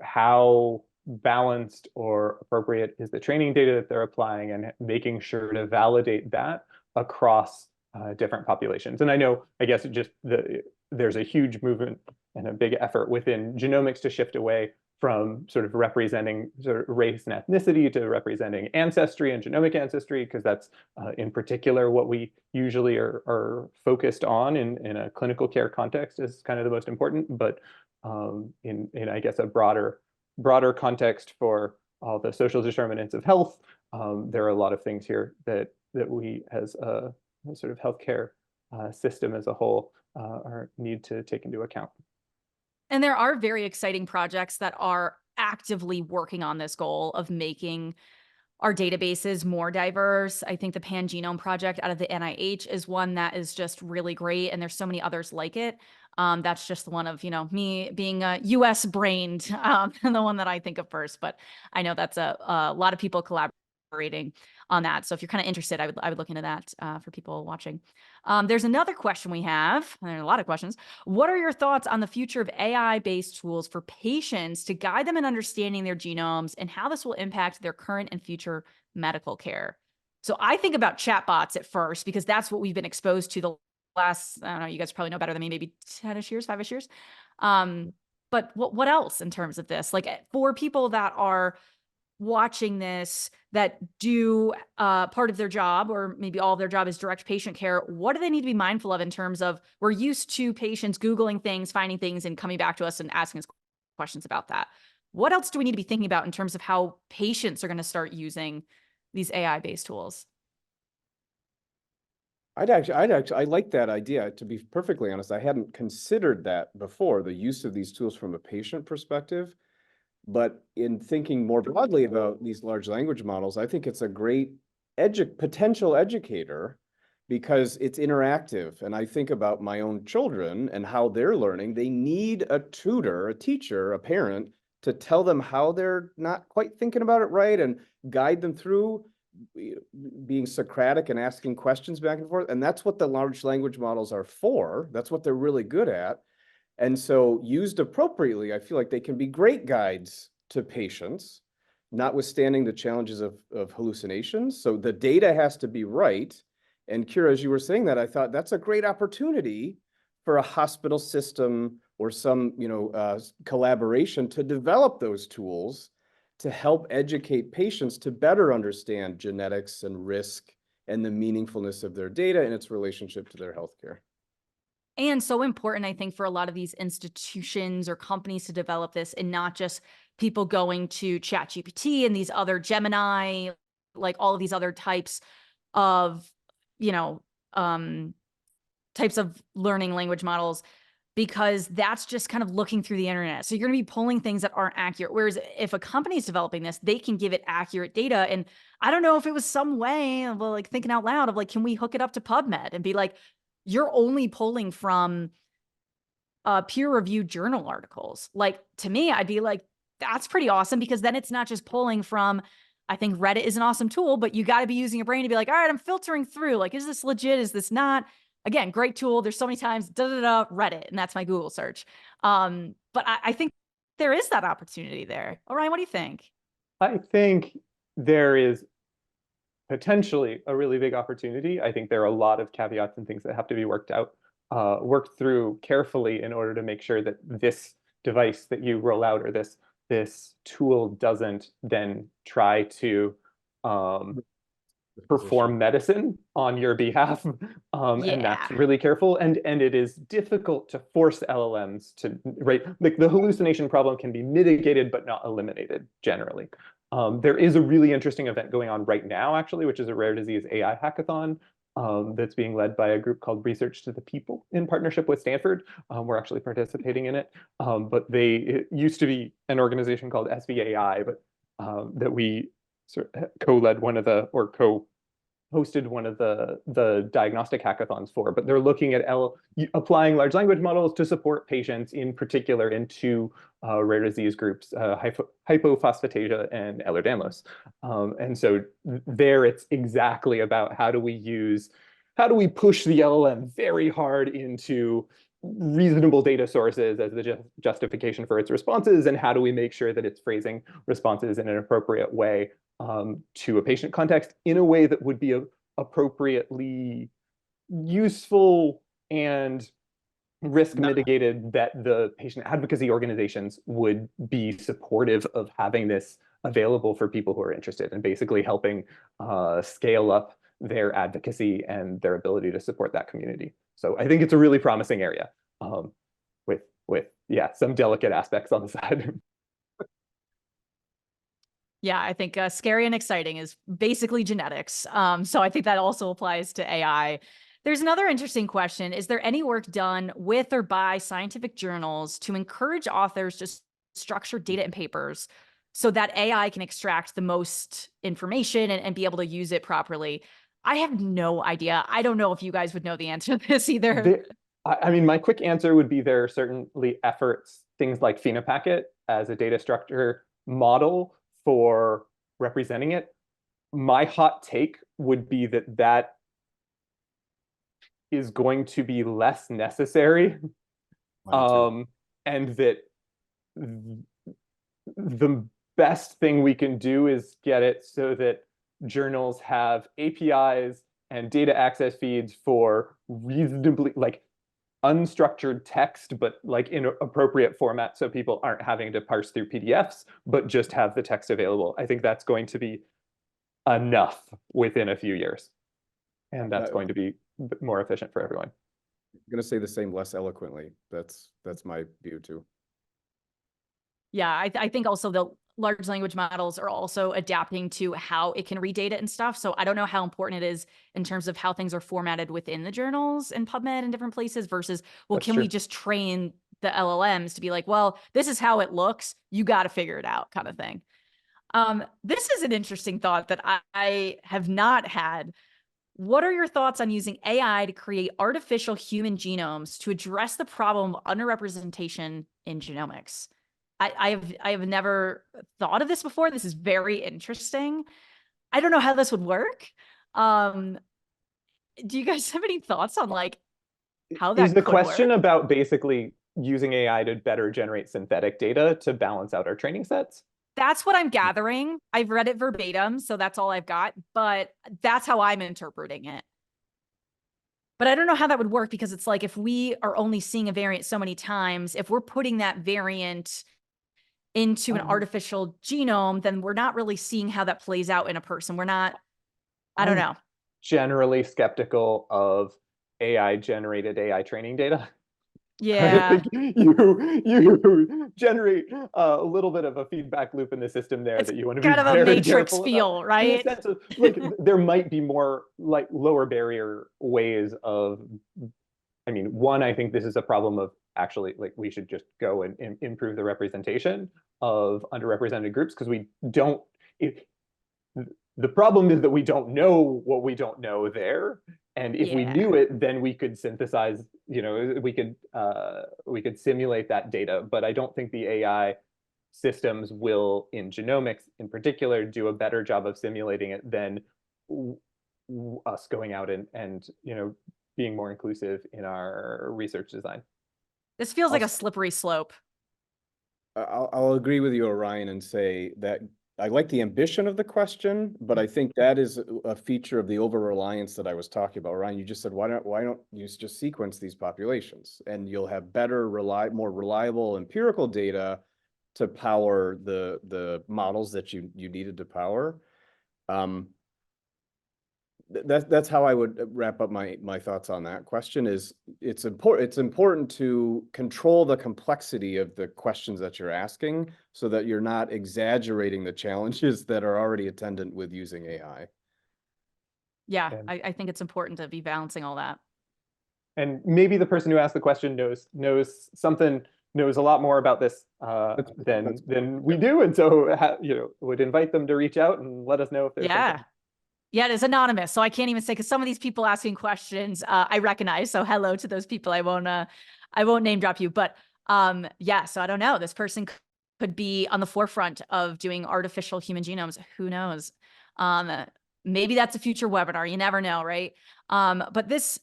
how balanced or appropriate is the training data that they're applying, and making sure to validate that across different populations. And I guess there's a huge movement and a big effort within genomics to shift away from sort of representing sort of race and ethnicity to representing ancestry and genomic ancestry, because that's in particular what we usually are focused on in a clinical care context is kind of the most important. But in I guess a broader context for all the social determinants of health, there are a lot of things here that we as a sort of healthcare system as a whole need to take into account. And there are very exciting projects that are actively working on this goal of making our databases more diverse. I think the Pan-Genome Project out of the NIH is one that is just really great, and there's so many others like it. That's just one of, me being US brained, and the one that I think of first, but I know that's a lot of people collaborating elaborating on that. So if you're kind of interested, I would look into that for people watching. There's another question we have. There are a lot of questions. What are your thoughts on the future of AI-based tools for patients to guide them in understanding their genomes and how this will impact their current and future medical care? So I think about chatbots at first, because that's what we've been exposed to the last, I don't know, you guys probably know better than me, maybe 10-ish years, 5-ish years. But what else in terms of this? Like, for people that are watching this, that do part of their job, or maybe all of their job is direct patient care, what do they need to be mindful of in terms of, we're used to patients Googling things, finding things, and coming back to us and asking us questions about that. What else do we need to be thinking about in terms of how patients are going to start using these AI-based tools? I like that idea. To be perfectly honest, I hadn't considered that before, the use of these tools from a patient perspective. But in thinking more broadly about these large language models, I think it's a great potential educator, because it's interactive. And I think about my own children and how they're learning. They need a tutor, a teacher, a parent to tell them how they're not quite thinking about it right, and guide them through being Socratic and asking questions back and forth. And that's what the large language models are for. That's what they're really good at. And so, used appropriately, I feel like they can be great guides to patients, notwithstanding the challenges of hallucinations. So the data has to be right. And Kira, as you were saying that, I thought that's a great opportunity for a hospital system or some, collaboration to develop those tools to help educate patients to better understand genetics and risk and the meaningfulness of their data and its relationship to their healthcare. And so important, I think, for a lot of these institutions or companies to develop this, and not just people going to ChatGPT and these other Gemini, like all of these other types of, types of learning language models, because that's just kind of looking through the internet. So you're going to be pulling things that aren't accurate. Whereas if a company is developing this, they can give it accurate data. And I don't know if it was some way of, like, thinking out loud of, like, can we hook it up to PubMed and be like, you're only pulling from peer-reviewed journal articles? Like, to me, I'd be like, that's pretty awesome, because then it's not just pulling from, I think Reddit is an awesome tool, but you got to be using your brain to be like, all right, I'm filtering through, like, is this legit? Is this not? Again, great tool. There's so many times, Reddit, and that's my Google search. But I think there is that opportunity there. Orion, what do you think? I think there is potentially a really big opportunity. I think there are a lot of caveats and things that have to be worked through carefully in order to make sure that this device that you roll out, or this tool, doesn't then try to perform medicine on your behalf. And that's really careful. And it is difficult to force LLMs to, right? Like, the hallucination problem can be mitigated, but not eliminated generally. There is a really interesting event going on right now, actually, which is a rare disease AI hackathon that's being led by a group called Research to the People in partnership with Stanford. We're actually participating in it. But it used to be an organization called SVAI, but that we sort of co-led one of the, or co-hosted one of the diagnostic hackathons for. But they're looking at applying large language models to support patients, in particular in two rare disease groups, hypophosphatasia and Ehlers-Danlos. And so there, it's exactly about how do we push the LLM very hard into reasonable data sources as the justification for its responses, and how do we make sure that it's phrasing responses in an appropriate way to a patient context, in a way that would be appropriately useful and risk mitigated, that the patient advocacy organizations would be supportive of having this available for people who are interested, and basically helping scale up their advocacy and their ability to support that community. So I think it's a really promising area, with some delicate aspects on the side. Yeah, I think scary and exciting is basically genetics. So I think that also applies to AI. There's another interesting question. Is there any work done with or by scientific journals to encourage authors to structure data in papers so that AI can extract the most information and be able to use it properly? I have no idea. I don't know if you guys would know the answer to this either. I mean, my quick answer would be there are certainly efforts, things like Phenopacket as a data structure model for representing it. my hot take would be that that is going to be less necessary, and that the best thing we can do is get it so that journals have APIs and data access feeds for reasonably, like, unstructured text, but like in appropriate format, so people aren't having to parse through PDFs, but just have the text available. I think that's going to be enough within a few years, and that's going to be more efficient for everyone. I'm going to say the same less eloquently. That's my view too. Yeah, I think also the large language models are also adapting to how it can read data and stuff. So I don't know how important it is in terms of how things are formatted within the journals and PubMed and different places versus, well, That's can true. we just train the LLMs to be like, well, this is how it looks. You got to figure it out, kind of thing. This is an interesting thought that I have not had. What are your thoughts on using AI to create artificial human genomes to address the problem of underrepresentation in genomics? I have never thought of this before. This is very interesting. I don't know how this would work. Do you guys have any thoughts on like how that Is the could question work? about basically using AI to better generate synthetic data to balance out our training sets? That's what I'm gathering. I've read it verbatim, so that's all I've got, but that's how I'm interpreting it. But I don't know how that would work because it's like if we are only seeing a variant so many times, if we're putting that variant into an artificial genome, then we're not really seeing how that plays out in a person. We're not, I don't know. Generally skeptical of AI generated AI training data. I Yeah. think you generate a little bit of a feedback loop in the system there It's that you want to be kind of a very matrix careful feel, about. In a right? sense of, like, there might be more like lower barrier ways of, I mean, one, I think this is a problem of actually, like, we should just go and improve the representation of underrepresented groups because we don't, the problem is that we don't know what we don't know there. And if we Yeah. knew it, then we could synthesize, we could simulate that data. But I don't think the AI systems will, in genomics in particular, do a better job of simulating it than us going out and being more inclusive in our research design. This feels like a slippery slope. I'll agree with you, Orion, and say that I like the ambition of the question, but I think that is a feature of the over-reliance that I was talking about. Orion, you just said, why don't you just sequence these populations and you'll have better, more reliable empirical data to power the models that you needed to power. That's how I would wrap up my thoughts on that question. Is it's important to control the complexity of the questions that you're asking so that you're not exaggerating the challenges that are already attendant with using AI. Yeah, I think it's important to be balancing all that. And maybe the person who asked the question knows a lot more about this than we do, and so would invite them to reach out and let us know if there's something. Yeah, it is anonymous, so I can't even say, because some of these people asking questions I recognize. So hello to those people. I won't name drop you, but yeah. So I don't know. This person could be on the forefront of doing artificial human genomes. Who knows? Maybe that's a future webinar. You never know, right? But this,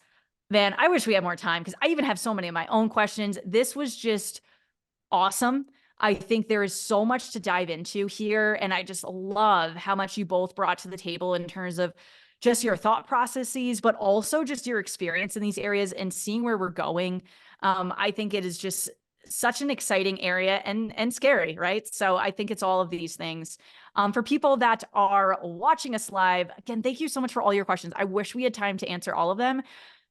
man, I wish we had more time because I even have so many of my own questions. This was just awesome. I think there is so much to dive into here. And I just love how much you both brought to the table in terms of just your thought processes, but also just your experience in these areas and seeing where we're going. I think it is just such an exciting area and scary, right? So I think it's all of these things. For people that are watching us live, again, thank you so much for all your questions. I wish we had time to answer all of them.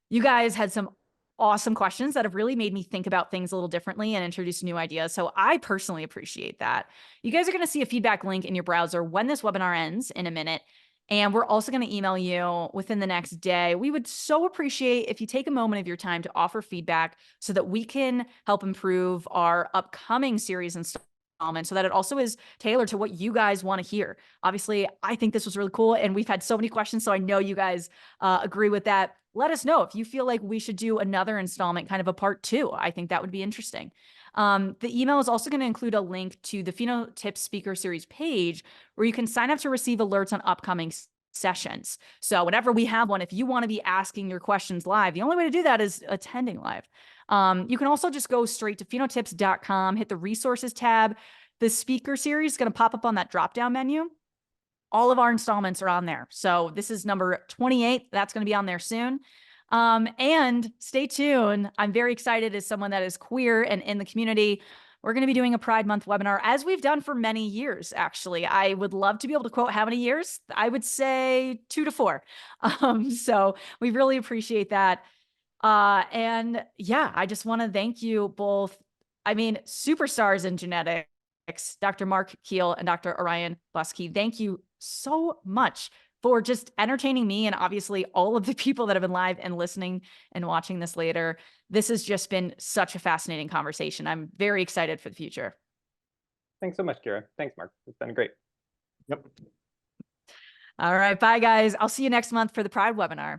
You guys had some awesome questions that have really made me think about things a little differently and introduce new ideas. So I personally appreciate that. You guys are going to see a feedback link in your browser when this webinar ends in a minute. And we're also going to email you within the next day. We would so appreciate if you take a moment of your time to offer feedback so that we can help improve our upcoming series installments so that it also is tailored to what you guys want to hear. Obviously, I think this was really cool, and we've had so many questions, so I know you guys agree with that. Let us know if you feel like we should do another installment, kind of a part 2. I think that would be interesting. The email is also going to include a link to the PhenoTips Speaker Series page where you can sign up to receive alerts on upcoming sessions. So whenever we have one, if you want to be asking your questions live, the only way to do that is attending live. You can also just go straight to phenotips.com, hit the resources tab. The speaker series is going to pop up on that drop-down menu. All of our installments are on there. So this is number 28. That's going to be on there soon. And stay tuned. I'm very excited as someone that is queer and in the community. We're going to be doing a Pride Month webinar, as we've done for many years, actually. I would love to be able to quote how many years. I would say 2 to 4. So we really appreciate that. And yeah, I just want to thank you both. I mean, superstars in genetics, Dr. Mark Kiel and Dr. Orion Buske. Thank you so much for just entertaining me and obviously all of the people that have been live and listening and watching this later. This has just been such a fascinating conversation. I'm very excited for the future. Thanks so much, Kira. Thanks, Mark. It's been great. Yep. All right. Bye, guys. I'll see you next month for the Pride webinar.